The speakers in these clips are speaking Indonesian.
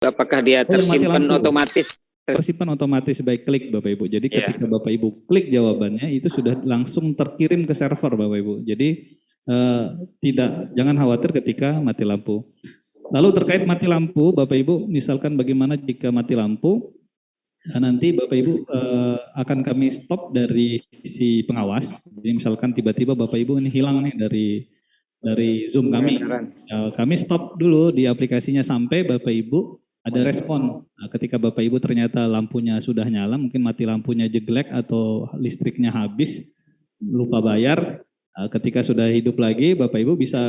apakah dia Oh, yang mati tersimpan lampu. otomatis? Tersimpan otomatis by klik Bapak Ibu. Jadi Ya. ketika Bapak Ibu klik jawabannya itu sudah langsung terkirim ke server Bapak Ibu. Jadi jangan khawatir ketika mati lampu. Lalu terkait mati lampu Bapak Ibu, misalkan bagaimana jika mati lampu, nanti Bapak Ibu akan kami stop dari sisi pengawas. Jadi misalkan tiba-tiba Bapak Ibu ini hilang nih dari Zoom kami. Kami stop dulu di aplikasinya sampai Bapak Ibu ada respon. Nah, ketika Bapak Ibu ternyata lampunya sudah nyala, mungkin mati lampunya jeglek atau listriknya habis, lupa bayar. Ketika sudah hidup lagi, Bapak Ibu bisa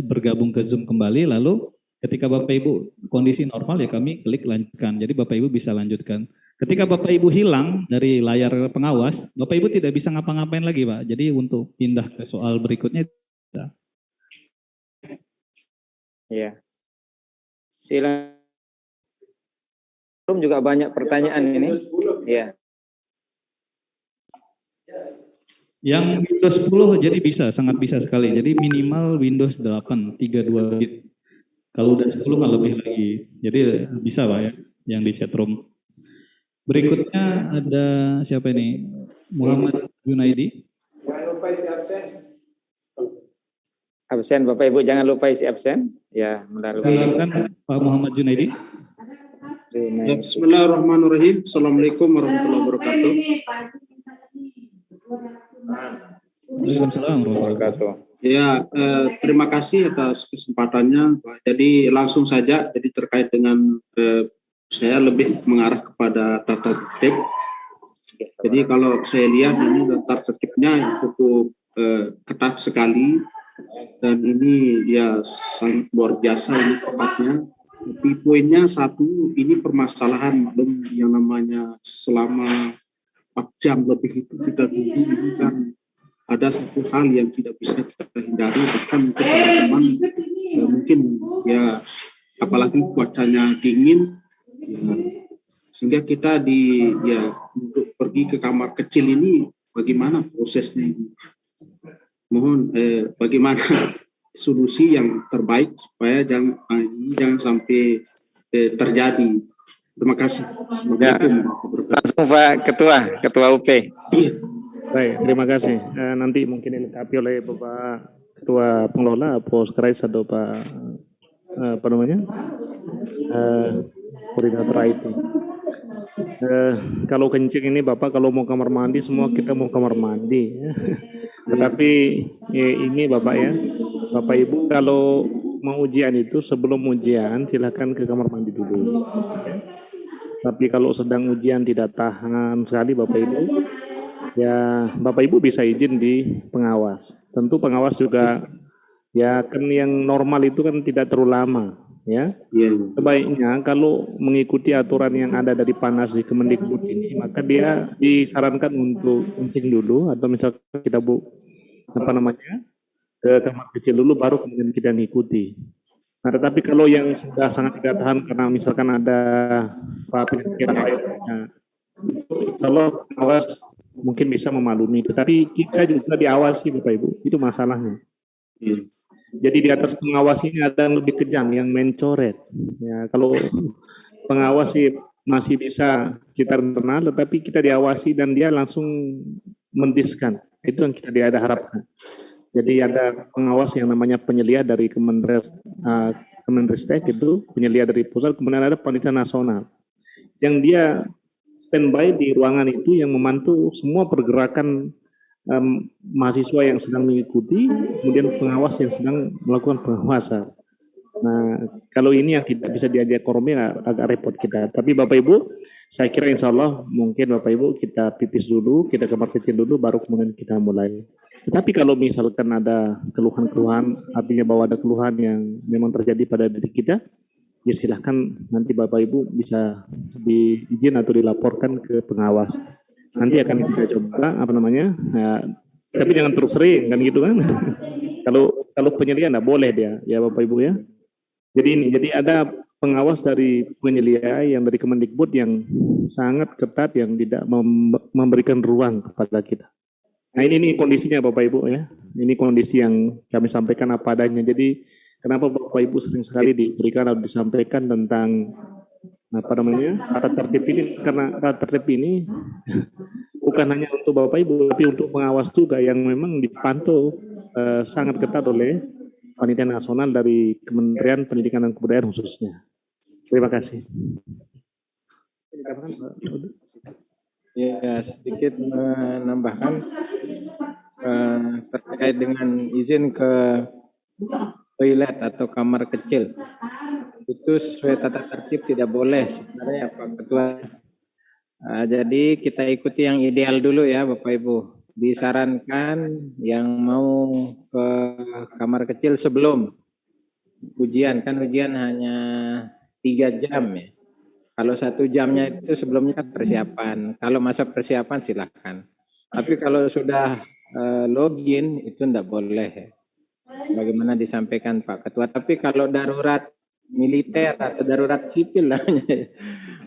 bergabung ke Zoom kembali, lalu ketika Bapak Ibu kondisi normal ya kami klik lanjutkan. Jadi Bapak Ibu bisa lanjutkan. Ketika Bapak Ibu hilang dari layar pengawas, Bapak Ibu tidak bisa ngapa-ngapain lagi Pak. Jadi untuk pindah ke soal berikutnya. Ya. Silakan. Belum juga banyak pertanyaan ini. Ya. Yang Windows 10 jadi bisa, sangat bisa sekali. Jadi minimal Windows 8, 32 bit. Kalau udah 10 nggak lebih lagi. Jadi bisa Pak ya, yang di chatroom. Berikutnya ada siapa ini? Muhammad Junaidi. Jangan lupa isi absen. Absen Bapak Ibu, jangan lupa isi absen. Ya, melalui. Silakan Pak Muhammad Junaidi. Ya, bismillahirrahmanirrahim. Assalamualaikum warahmatullahi wabarakatuh. Waalaikumsalam warahmatullahi wabarakatuh. Ya, terima kasih atas kesempatannya, Pak. Jadi langsung saja, jadi terkait dengan saya lebih mengarah kepada data tertib. Jadi kalau saya lihat ini daftar tertibnya cukup ketat sekali dan ini ya sangat luar biasa ini tepatnya. Tapi poinnya satu, ini permasalahan yang namanya selama 4 jam lebih itu kita tunggu, ini kan ada satu hal yang tidak bisa kita hindari, bahkan untuk teman-teman mungkin ya apalagi cuacanya dingin ya, sehingga kita untuk pergi ke kamar kecil ini bagaimana prosesnya ini, mohon bagaimana solusi yang terbaik supaya jangan sampai terjadi. Terima kasih. Assalamualaikum. Langsung Pak Ketua UP. Iya. Baik, terima kasih. Nanti mungkin dilengkapi oleh Bapak Ketua Pengelola Posterais atau Pak koordinator IT. Kalau kencing ini Bapak kalau mau kamar mandi semua kita mau kamar mandi. Tetapi ini Bapak ya, Bapak Ibu kalau mau ujian itu sebelum ujian silakan ke kamar mandi dulu. Tapi kalau sedang ujian tidak tahan sekali Bapak Ibu, ya Bapak Ibu bisa izin di pengawas. Tentu pengawas juga ya kan yang normal itu kan tidak terlalu lama ya. Sebaiknya kalau mengikuti aturan yang ada dari Panas di Kemendikbud ini, maka dia disarankan untuk kencing dulu atau misalnya kita ke kamar kecil dulu baru kemudian kita mengikuti. Nah, tetapi kalau yang sudah sangat tidak tahan karena misalkan ada penyakit airnya, kalau pengawas mungkin bisa memaklumi, tetapi kita juga diawasi Bapak Ibu, itu masalahnya. Jadi di atas pengawas ini ada yang lebih kejam, yang mencoret. Ya, kalau pengawas sih masih bisa kita internal, tetapi kita diawasi dan dia langsung mendiskan. Itu yang kita harapkan. Jadi ada pengawas yang namanya penyelia dari Kemenristek itu, penyelia dari pusat, kemudian ada panitia nasional. Yang dia standby di ruangan itu yang memantau semua pergerakan mahasiswa yang sedang mengikuti, kemudian pengawas yang sedang melakukan pengawasan. Nah, kalau ini yang tidak bisa diajak kormi agak repot kita. Tapi Bapak Ibu, saya kira insya Allah mungkin Bapak Ibu kita pipis dulu, kita kamar kecil dulu, baru kemudian kita mulai. Tetapi kalau misalkan ada keluhan-keluhan, artinya bahwa ada keluhan yang memang terjadi pada diri kita, ya silahkan nanti Bapak Ibu bisa diizin atau dilaporkan ke pengawas. Nanti akan kita coba tapi jangan terus sering kan gitu kan. Kalau penyelia nggak boleh dia, ya Bapak Ibu ya. Jadi ada pengawas dari penyelia yang dari Kemendikbud yang sangat ketat yang tidak memberikan ruang kepada kita. Nah ini kondisinya Bapak Ibu ya. Ini kondisi yang kami sampaikan apa adanya. Jadi kenapa Bapak Ibu sering sekali diberikan atau disampaikan tentang tata tertib ini, karena tata tertib ini bukan hanya untuk Bapak Ibu, tapi untuk pengawas juga yang memang dipantau sangat ketat oleh Panitia Nasional dari Kementerian Pendidikan dan Kebudayaan khususnya. Terima kasih. Ya, sedikit menambahkan terkait dengan izin ke toilet atau kamar kecil. Itu sesuai tata tertib tidak boleh sebenarnya Pak Ketua. Jadi kita ikuti yang ideal dulu ya Bapak Ibu. Disarankan yang mau ke kamar kecil sebelum ujian, kan ujian hanya 3 jam ya. Kalau 1 jamnya itu sebelumnya kan persiapan. Kalau masa persiapan silahkan. Tapi kalau sudah login itu tidak boleh ya. Bagaimana disampaikan Pak Ketua. Tapi kalau darurat militer atau darurat sipil namanya,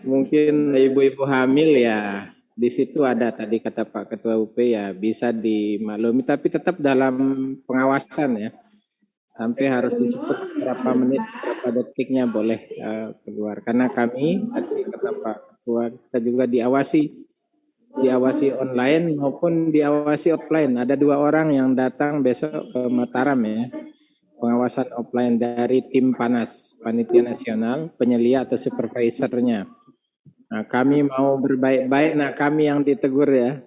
mungkin ibu-ibu hamil ya di situ ada tadi kata Pak Ketua UP ya bisa dimaklumi, tapi tetap dalam pengawasan ya. Sampai harus disebut berapa menit, berapa detiknya boleh keluar. Karena kami tadi kata Pak Ketua kita juga diawasi online maupun diawasi offline. Ada 2 orang yang datang besok ke Mataram ya. Pengawasan offline dari tim PANAS, Panitia Nasional, penyelia atau supervisornya. Nah, kami mau berbaik-baik, nah kami yang ditegur ya.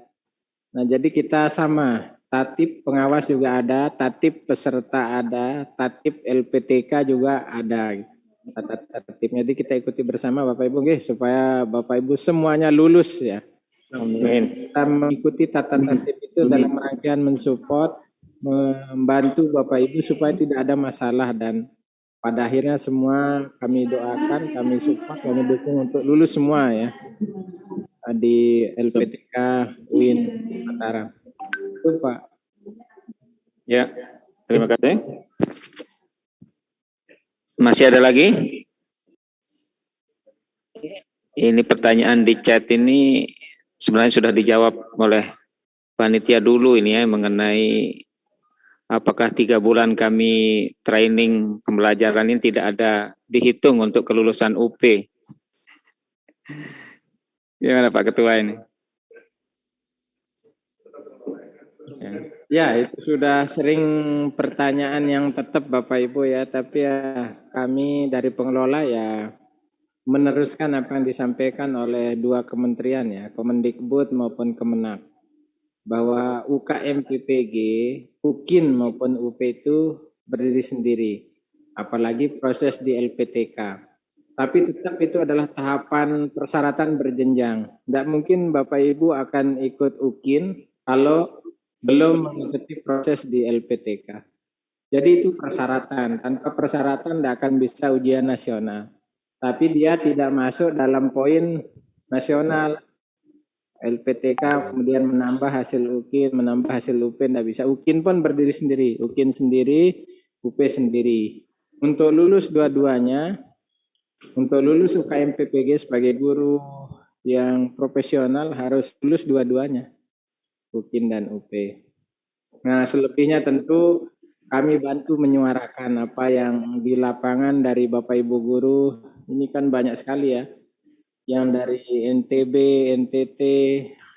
Nah, jadi kita sama, tatip pengawas juga ada, tatip peserta ada, tatip LPTK juga ada. Tata tertibnya, jadi kita ikuti bersama Bapak Ibu, supaya Bapak Ibu semuanya lulus ya. Amin. Kita mengikuti tata tertib itu dalam rangkaian mensupport, membantu Bapak Ibu supaya tidak ada masalah, dan pada akhirnya semua kami doakan, kami support, kami dukung untuk lulus semua ya di LPTK UIN Mataram. Itu Pak. Ya, terima kasih. Masih ada lagi? Ini pertanyaan di chat ini sebenarnya sudah dijawab oleh panitia dulu ini ya, mengenai apakah 3 bulan kami training pembelajaran ini tidak ada dihitung untuk kelulusan UP. Gimana Pak Ketua ini? Ya, itu sudah sering pertanyaan yang tetap Bapak Ibu ya, tapi ya kami dari pengelola ya meneruskan apa yang disampaikan oleh 2 kementerian ya, Kemendikbud maupun Kemenak, bahwa UKM PPG, UKIN maupun UP itu berdiri sendiri, apalagi proses di LPTK. Tapi tetap itu adalah tahapan persyaratan berjenjang. Tidak mungkin Bapak Ibu akan ikut UKIN kalau belum mengikuti proses di LPTK. Jadi itu persyaratan. Tanpa persyaratan tidak akan bisa ujian nasional. Tapi dia tidak masuk dalam poin nasional. LPTK kemudian menambah hasil UKIN, menambah hasil UP, tidak bisa. UKIN pun berdiri sendiri. UKIN sendiri, UP sendiri. Untuk lulus dua-duanya, untuk lulus UKM PPG sebagai guru yang profesional harus lulus dua-duanya, UKIN dan UP. Nah, selebihnya tentu kami bantu menyuarakan apa yang di lapangan dari Bapak Ibu guru. Ini kan banyak sekali ya, yang dari NTB, NTT,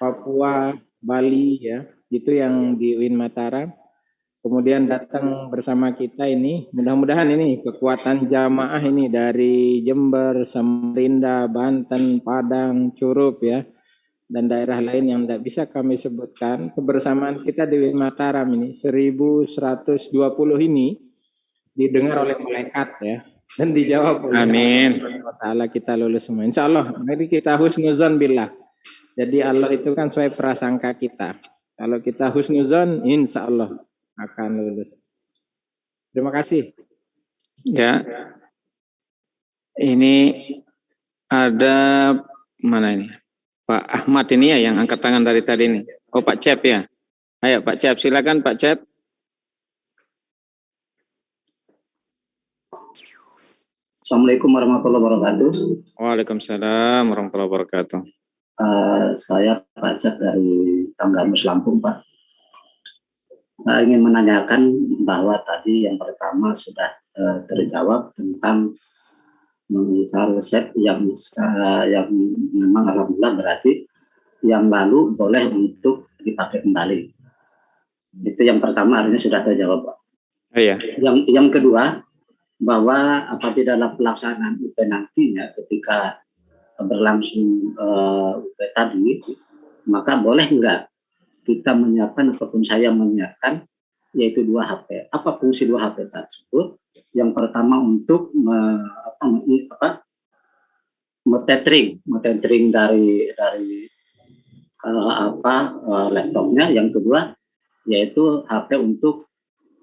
Papua, Bali ya, itu yang di UIN Mataram. Kemudian datang bersama kita ini, mudah-mudahan ini kekuatan jamaah ini dari Jember, Samarinda, Banten, Padang, Curup ya, dan daerah lain yang tidak bisa kami sebutkan. Kebersamaan kita di UIN Mataram ini 1120 ini didengar oleh malaikat ya, dan dijawab oleh Allah Ta'ala, kita lulus semua. Insya Allah, mari kita husnuzon billah. Jadi Allah itu kan sesuai prasangka kita. Kalau kita husnuzon, insya Allah akan lulus. Terima kasih. Ya. Ini ada mana ini? Pak Ahmad ini ya yang angkat tangan dari tadi ini. Oh Pak Cep ya. Ayo Pak Cep, silakan Pak Cep. Assalamualaikum warahmatullahi wabarakatuh. Waalaikumsalam warahmatullahi wabarakatuh. Saya Pak Cep dari Tanggamus Lampung, Pak. Ingin menanyakan bahwa tadi yang pertama sudah terjawab tentang meminta resep yang memang alhamdulillah berarti yang lalu boleh untuk dipakai kembali. Itu yang pertama artinya sudah terjawab, Pak. Oh iya. Yang kedua, bahwa apabila dalam pelaksanaan UP nantinya ketika berlangsung UP tadi, maka boleh enggak kita menyiapkan ataupun saya menyiapkan yaitu 2 HP. Apa fungsi 2 HP tersebut? Yang pertama untuk metethering dari laptopnya. Yang kedua yaitu HP untuk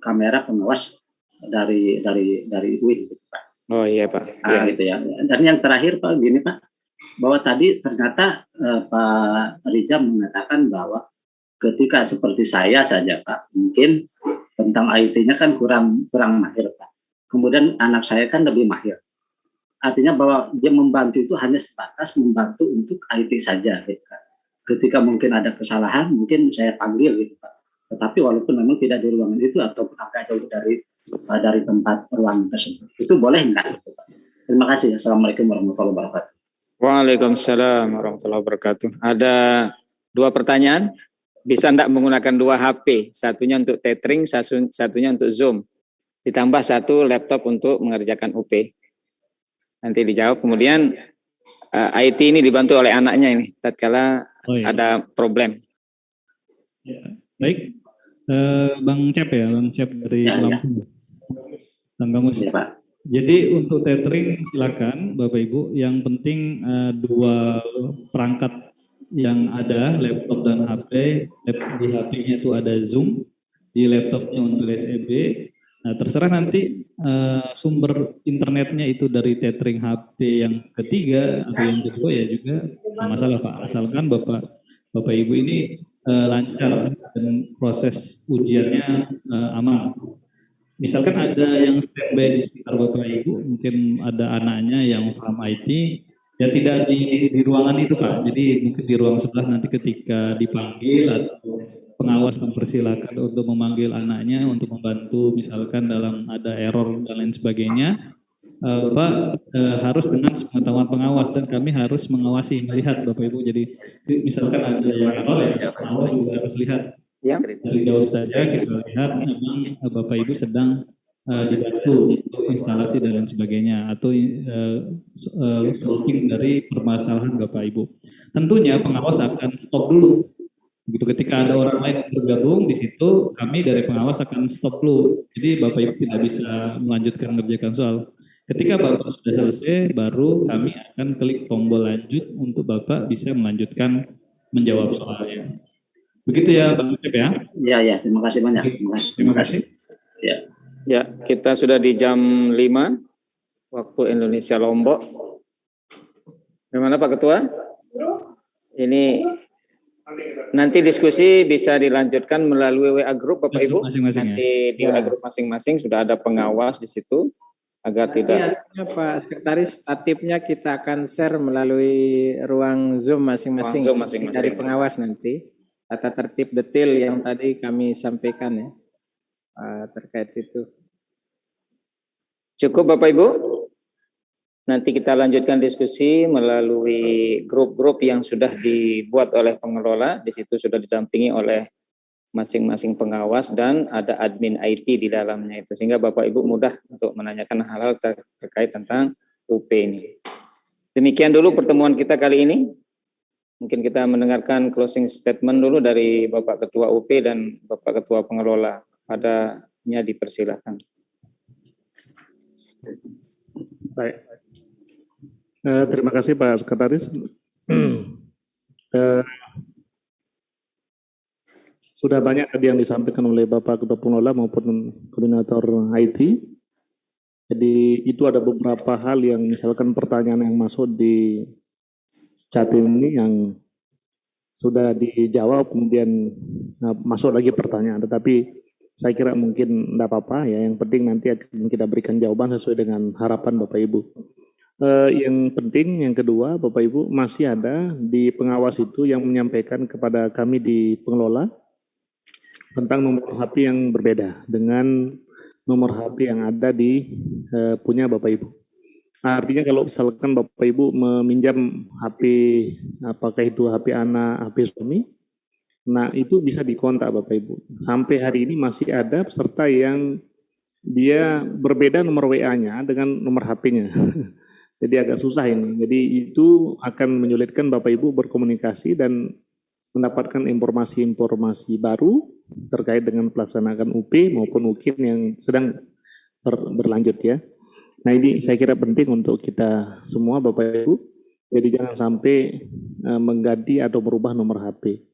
kamera pengawas dari UIN, gitu, Pak. Oh iya Pak. Gitu ya. Dan yang terakhir Pak, gini Pak, bahwa tadi ternyata Pak Rija mengatakan bahwa ketika seperti saya saja Pak, mungkin tentang IT-nya kan kurang mahir Pak. Kemudian anak saya kan lebih mahir. Artinya bahwa dia membantu itu hanya sebatas membantu untuk IT saja, gitu kan. Ketika mungkin ada kesalahan, mungkin saya panggil gitu Pak. Tetapi walaupun memang tidak di ruangan itu atau agak jauh dari tempat ruangan tersebut, itu boleh enggak? Gitu, Pak? Terima kasih. Assalamualaikum warahmatullahi wabarakatuh. Waalaikumsalam warahmatullahi wabarakatuh. Ada 2 pertanyaan. Bisa enggak menggunakan 2 HP? Satunya untuk tethering, satunya untuk Zoom. Ditambah 1 laptop untuk mengerjakan UP. Nanti dijawab. Kemudian IT ini dibantu oleh anaknya ini. Tatkala ada problem. Ya. Baik. Bang Cep ya, Bang Cep dari Lampung. Bang Kamus. Ya, Pak. Jadi untuk tethering silakan Bapak Ibu. Yang penting 2 perangkat yang ada, laptop dan HP. Di HP-nya itu ada Zoom, di laptopnya untuk SEB. Nah, terserah nanti sumber internetnya itu dari tethering HP yang ketiga atau yang kedua ya juga tidak masalah Pak. Asalkan Bapak Ibu ini lancar dan proses ujiannya aman. Misalkan ada yang standby di sekitar Bapak Ibu, mungkin ada anaknya yang paham IT, ya tidak di ruangan itu Pak. Jadi mungkin di ruang sebelah nanti ketika dipanggil atau pengawas mempersilakan untuk memanggil anaknya untuk membantu misalkan dalam ada error dan lain sebagainya. Pak harus dengan pengetahuan pengawas dan kami harus mengawasi, melihat Bapak Ibu. Jadi misalkan ada yang error ya, pengawas juga harus lihat. Dari jauh saja kita lihat memang Bapak Ibu sedang dibantu untuk instalasi dan lain sebagainya atau solving dari permasalahan Bapak Ibu. Tentunya pengawas akan stop dulu. Begitu ketika ada orang lain bergabung di situ, kami dari pengawas akan stop dulu. Jadi Bapak Ibu tidak bisa melanjutkan mengerjakan soal. Ketika Bapak sudah selesai, baru kami akan klik tombol lanjut untuk Bapak bisa melanjutkan menjawab soalnya. Begitu ya Bang Cep ya? Ya, terima kasih banyak. Terima kasih. Ya, kita sudah di jam 5 waktu Indonesia Lombok. Bagaimana Pak Ketua? Ini nanti diskusi bisa dilanjutkan melalui WA Group Bapak Ibu. Nanti di WA Group masing-masing sudah ada pengawas di situ agar tidak. Pak Sekretaris, tatipnya kita akan share melalui ruang Zoom masing-masing dari pengawas nanti. Tata tertib detail yang tadi kami sampaikan ya terkait itu. Cukup Bapak Ibu. Nanti kita lanjutkan diskusi melalui grup-grup yang sudah dibuat oleh pengelola. Di situ sudah didampingi oleh masing-masing pengawas dan ada admin IT di dalamnya itu. Sehingga Bapak Ibu mudah untuk menanyakan hal-hal terkait tentang UP ini. Demikian dulu pertemuan kita kali ini. Mungkin kita mendengarkan closing statement dulu dari Bapak Ketua UP dan Bapak Ketua Pengelola. Padanya dipersilakan. Baik. Terima kasih Pak Sekretaris. Sudah banyak tadi yang disampaikan oleh Bapak Ketua Pengelola maupun Koordinator IT. Jadi itu ada beberapa hal yang misalkan pertanyaan yang masuk di chat ini yang sudah dijawab kemudian masuk lagi pertanyaan, tetapi saya kira mungkin tidak apa-apa ya, yang penting nanti akan kita berikan jawaban sesuai dengan harapan Bapak Ibu. Yang penting yang kedua Bapak Ibu masih ada di pengawas itu yang menyampaikan kepada kami di pengelola tentang nomor HP yang berbeda dengan nomor HP yang ada di punya Bapak Ibu. Artinya kalau misalkan Bapak Ibu meminjam HP, apakah itu HP anak, HP suami, nah itu bisa dikontak Bapak Ibu. Sampai hari ini masih ada peserta yang dia berbeda nomor WA-nya dengan nomor HP-nya. Jadi agak susah ini. Jadi itu akan menyulitkan Bapak Ibu berkomunikasi dan mendapatkan informasi-informasi baru terkait dengan pelaksanaan UP maupun UKIN yang sedang berlanjut ya. Nah ini saya kira penting untuk kita semua Bapak Ibu. Jadi jangan sampai mengganti atau merubah nomor HP.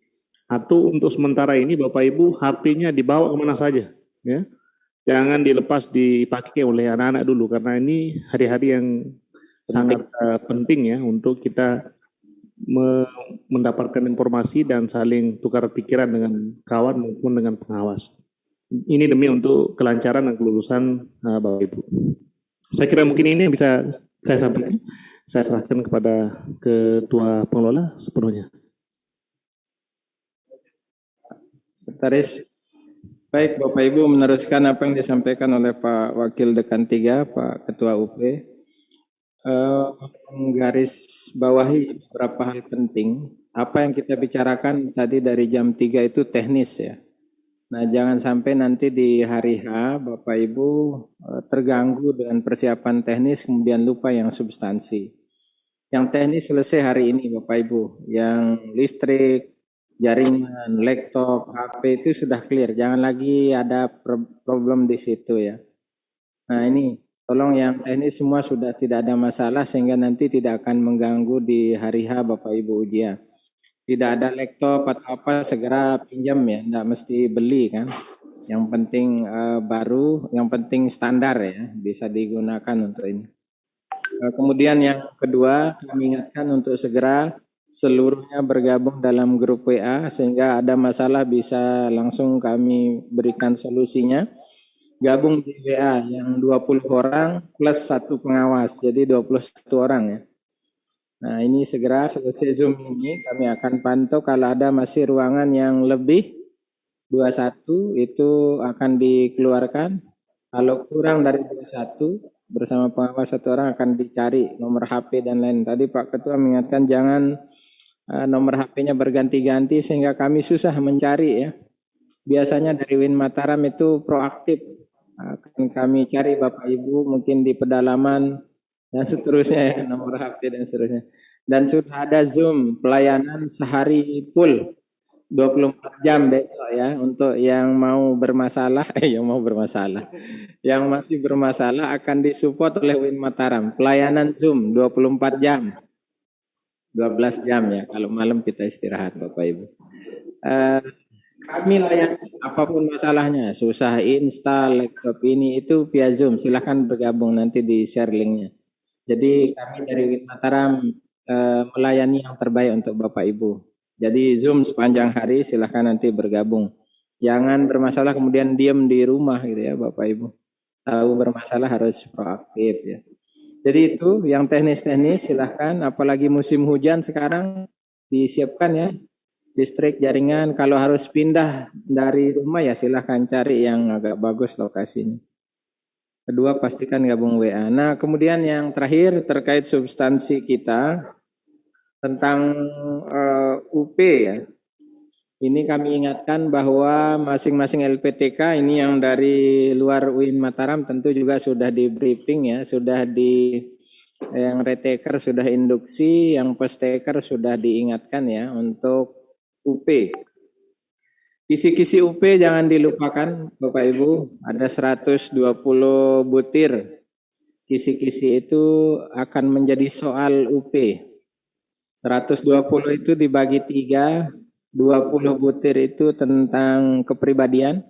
Atau untuk sementara ini Bapak Ibu HP-nya dibawa kemana saja, ya. Jangan dilepas dipakai oleh anak-anak dulu karena ini hari-hari yang sangat penting ya untuk kita mendapatkan informasi dan saling tukar pikiran dengan kawan maupun dengan pengawas. Ini demi untuk kelancaran dan kelulusan Bapak Ibu. Saya kira mungkin ini yang bisa saya sampaikan. Saya serahkan kepada Ketua Pengelola sepenuhnya. Sekretaris. Baik, Bapak Ibu meneruskan apa yang disampaikan oleh Pak Wakil Dekan 3, Pak Ketua UP. Menggaris bawahi beberapa hal penting. Apa yang kita bicarakan tadi dari jam 3 itu teknis ya. Nah, jangan sampai nanti di hari H Bapak Ibu terganggu dengan persiapan teknis kemudian lupa yang substansi. Yang teknis selesai hari ini Bapak Ibu. Yang listrik, jaringan, laptop, HP itu sudah clear. Jangan lagi ada problem di situ ya. Nah, ini tolong yang teknis semua sudah tidak ada masalah sehingga nanti tidak akan mengganggu di hari H Bapak Ibu ujian. Tidak ada laptop atau apa segera pinjam ya, tidak mesti beli kan. Yang penting baru, yang penting standar ya, bisa digunakan untuk ini. Kemudian yang kedua, kami ingatkan untuk segera seluruhnya bergabung dalam grup WA sehingga ada masalah bisa langsung kami berikan solusinya. Gabung di WA yang 20 orang plus 1 pengawas, jadi 21 orang ya. Nah ini segera selesai Zoom ini kami akan pantau kalau ada masih ruangan yang lebih 21 itu akan dikeluarkan. Kalau kurang dari 21 bersama pengawas 1 orang akan dicari nomor HP dan lain. Tadi Pak Ketua mengingatkan jangan nomor HP-nya berganti-ganti sehingga kami susah mencari ya. Biasanya dari Win Mataram itu proaktif. Akan kami cari Bapak Ibu mungkin di pedalaman dan seterusnya ya, nomor HP dan seterusnya. Dan sudah ada Zoom pelayanan sehari full 24 jam besok ya untuk yang mau bermasalah, yang masih bermasalah akan disupport oleh Win Mataram. Pelayanan Zoom 24 jam, 12 jam ya. Kalau malam kita istirahat Bapak Ibu. Kami layani apapun masalahnya, susah install laptop ini itu via Zoom. Silahkan bergabung nanti di share linknya. Jadi kami dari Win Mataram melayani yang terbaik untuk Bapak Ibu. Jadi Zoom sepanjang hari silahkan nanti bergabung. Jangan bermasalah kemudian diam di rumah gitu ya Bapak Ibu. Tahu bermasalah harus proaktif ya. Jadi itu yang teknis-teknis silahkan. Apalagi musim hujan sekarang disiapkan ya. Listrik, jaringan, kalau harus pindah dari rumah ya silahkan cari yang agak bagus lokasinya. Kedua, pastikan gabung WA. Nah, kemudian yang terakhir terkait substansi kita tentang UP ya. Ini kami ingatkan bahwa masing-masing LPTK ini yang dari luar UIN Mataram tentu juga sudah di briefing ya, sudah di yang retaker sudah induksi, yang post-taker sudah diingatkan ya untuk UP. Kisi-kisi UP jangan dilupakan Bapak Ibu, ada 120 butir. Kisi-kisi itu akan menjadi soal UP. 120 itu dibagi 3, 20 butir itu tentang kepribadian.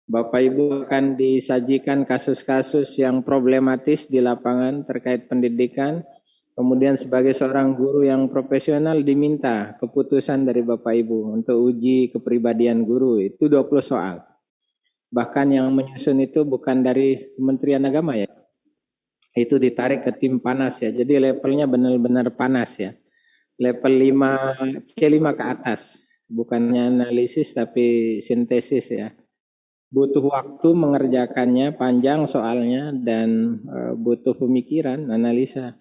Bapak Ibu akan disajikan kasus-kasus yang problematis di lapangan terkait pendidikan. Kemudian sebagai seorang guru yang profesional diminta keputusan dari Bapak Ibu untuk uji kepribadian guru itu 20 soal. Bahkan yang menyusun itu bukan dari Kementerian Agama ya. Itu ditarik ke tim panas ya. Jadi levelnya benar-benar panas ya. Level 5 ke atas. Bukannya analisis tapi sintesis ya. butuh waktu mengerjakannya, panjang soalnya, dan butuh pemikiran, analisa.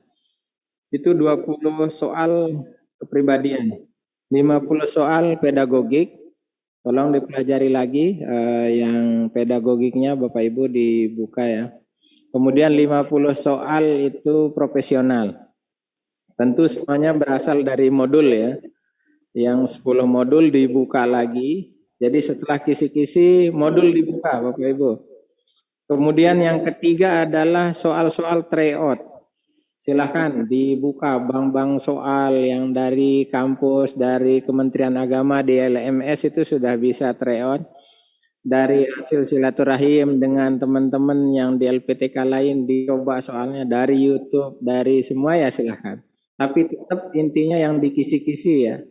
Itu 20 soal kepribadian, 50 soal pedagogik. Tolong dipelajari lagi yang pedagogiknya Bapak Ibu dibuka ya. Kemudian 50 soal itu profesional. Tentu semuanya berasal dari modul ya. Yang 10 modul dibuka lagi. Jadi setelah kisi-kisi modul dibuka Bapak Ibu. Kemudian yang ketiga adalah soal-soal tryout. Silahkan dibuka bank-bank soal yang dari kampus, dari Kementerian Agama, di LMS itu sudah bisa tryout. Dari hasil silaturahim dengan teman-teman yang di LPTK lain dicoba soalnya, dari YouTube, dari semua ya silahkan. Tapi tetap intinya yang di kisi-kisi ya.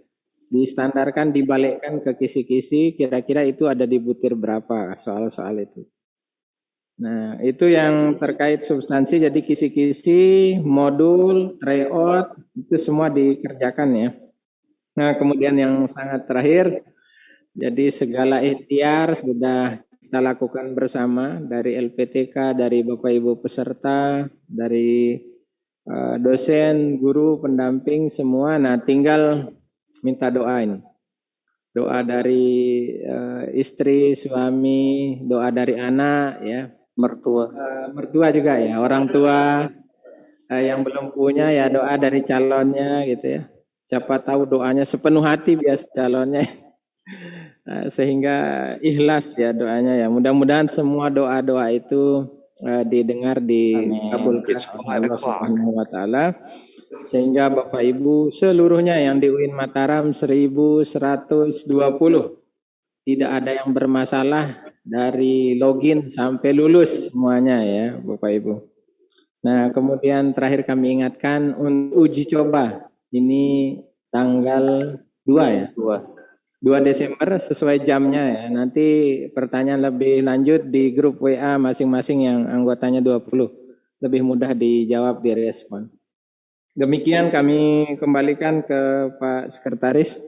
Distandarkan, dibalikkan ke kisi-kisi, kira-kira itu ada di butir berapa soal-soal itu. Nah, itu yang terkait substansi, jadi kisi-kisi, modul, tryout, itu semua dikerjakan ya. Nah, kemudian yang sangat terakhir, jadi segala ikhtiar sudah kita lakukan bersama dari LPTK, dari Bapak Ibu peserta, dari dosen, guru, pendamping, semua. Nah, tinggal minta doain. Doa dari istri, suami, doa dari anak ya. Mertua juga ya, orang tua yang belum punya ya doa dari calonnya gitu ya. Siapa tahu doanya sepenuh hati biasa calonnya. Sehingga ikhlas ya doanya ya. Mudah-mudahan semua doa-doa itu didengar, dikabulkan oleh Allah Subhanahu wa taala. Sehingga Bapak Ibu seluruhnya yang di UIN Mataram 1120 tidak ada yang bermasalah dari login sampai lulus semuanya ya Bapak Ibu. Nah, kemudian terakhir kami ingatkan untuk uji coba ini tanggal 2 ya. 2 Desember sesuai jamnya ya. Nanti pertanyaan lebih lanjut di grup WA masing-masing yang anggotanya 20. Lebih mudah dijawab, direspon. Demikian kami kembalikan ke Pak Sekretaris.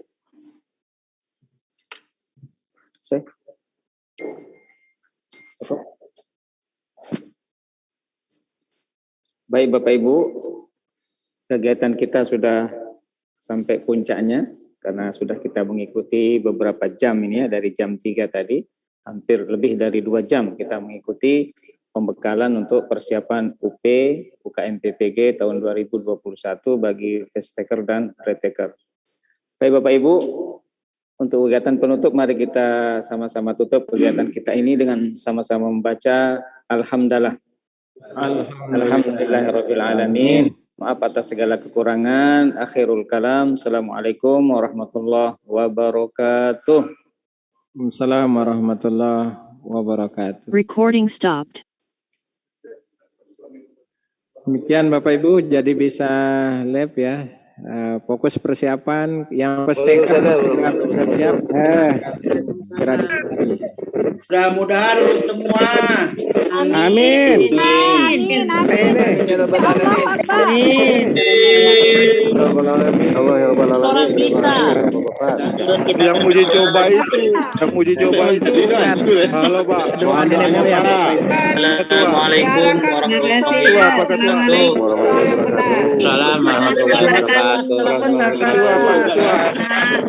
Baik Bapak Ibu, kegiatan kita sudah sampai puncaknya karena sudah kita mengikuti beberapa jam ini ya, dari jam 3 tadi, hampir lebih dari 2 jam kita mengikuti pembekalan untuk persiapan UP UKM PPG tahun 2021 bagi fast taker dan retaker. Baik Bapak Ibu, untuk kegiatan penutup mari kita sama-sama tutup kegiatan kita ini dengan sama-sama membaca Alhamdulillah. Alhamdulillahirabbil alamin. Maaf atas segala kekurangan. Akhirul kalam. Assalamualaikum warahmatullahi wabarakatuh. Assalamualaikum warahmatullahi wabarakatuh. Recording stopped. Demikian Bapak Ibu, jadi bisa lab ya. Fokus persiapan yang pestekan siap-siap. Mudah-mudahan lulus semua. Amin. Amin. Orang bisa. Yang uji coba itu, halo Pak. Assalamualaikum warahmatullahi wabarakatuh. Assalamualaikum warahmatullahi wabarakatuh.